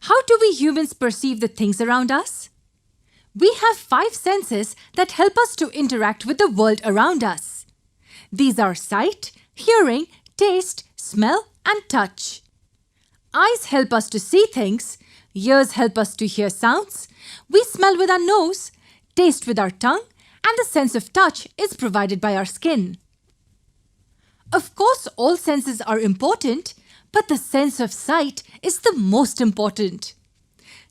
How do we humans perceive the things around us? We have 5 senses that help us to interact with the world around us. These are sight, hearing, taste, smell, and touch. Eyes help us to see things, ears help us to hear sounds, we smell with our nose, taste with our tongue, and the sense of touch is provided by our skin. Of course, all senses are important, but the sense of sight is the most important.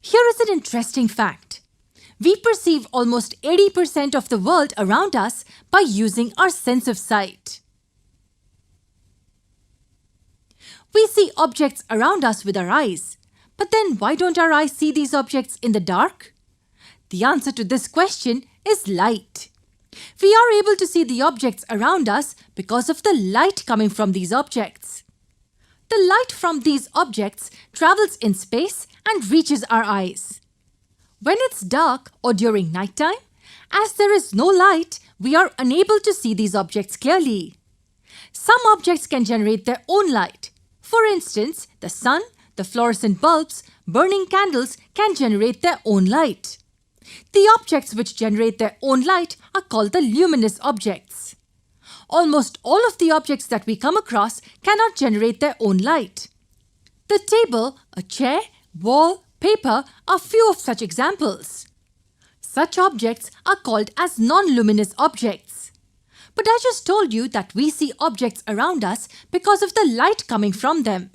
Here is an interesting fact. We perceive almost 80% of the world around us by using our sense of sight. We see objects around us with our eyes, but then why don't our eyes see these objects in the dark? The answer to this question is light. We are able to see the objects around us because of the light coming from these objects. The light from these objects travels in space and reaches our eyes. When it's dark or during nighttime, as there is no light, we are unable to see these objects clearly. Some objects can generate their own light. For instance, the sun, the fluorescent bulbs, burning candles can generate their own light. The objects which generate their own light are called the luminous objects. Almost all of the objects that we come across cannot generate their own light. The table, a chair, wall, paper are few of such examples. Such objects are called as non-luminous objects. But I just told you that we see objects around us because of the light coming from them.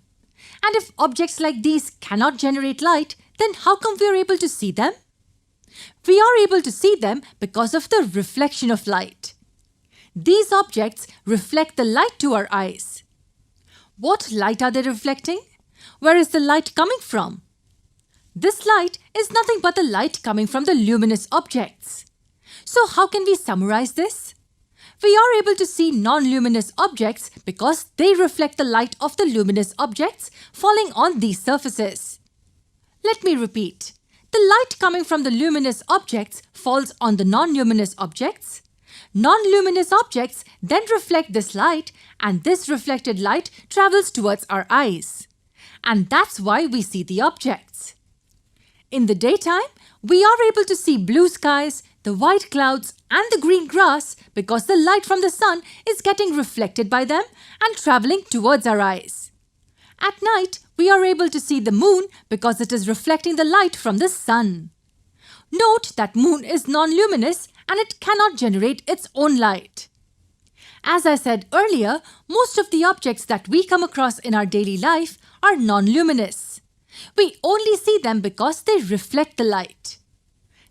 And if objects like these cannot generate light, then how come we are able to see them? We are able to see them because of the reflection of light. These objects reflect the light to our eyes. What light are they reflecting? Where is the light coming from? This light is nothing but the light coming from the luminous objects. So how can we summarize this? We are able to see non-luminous objects because they reflect the light of the luminous objects falling on these surfaces. Let me repeat. The light coming from the luminous objects falls on the non-luminous objects. Non-luminous objects then reflect this light, and this reflected light travels towards our eyes. And that's why we see the objects. In the daytime, we are able to see blue skies, the white clouds, and the green grass because the light from the sun is getting reflected by them and traveling towards our eyes. At night, we are able to see the moon because it is reflecting the light from the sun. Note that moon is non-luminous and it cannot generate its own light. As I said earlier, most of the objects that we come across in our daily life are non-luminous. We only see them because they reflect the light.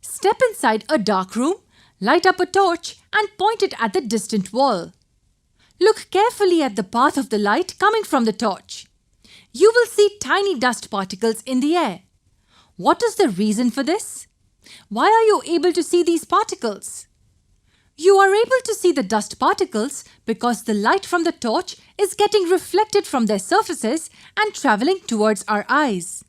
Step inside a dark room, light up a torch and point it at the distant wall. Look carefully at the path of the light coming from the torch. You will see tiny dust particles in the air. What is the reason for this? Why are you able to see these particles? You are able to see the dust particles because the light from the torch is getting reflected from their surfaces and traveling towards our eyes.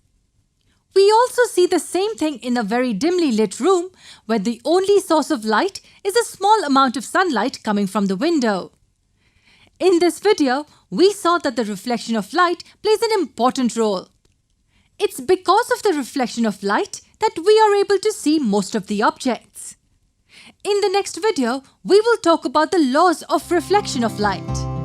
We also see the same thing in a very dimly lit room where the only source of light is a small amount of sunlight coming from the window. In this video, we saw that the reflection of light plays an important role. It's because of the reflection of light that we are able to see most of the objects. In the next video, we will talk about the laws of reflection of light.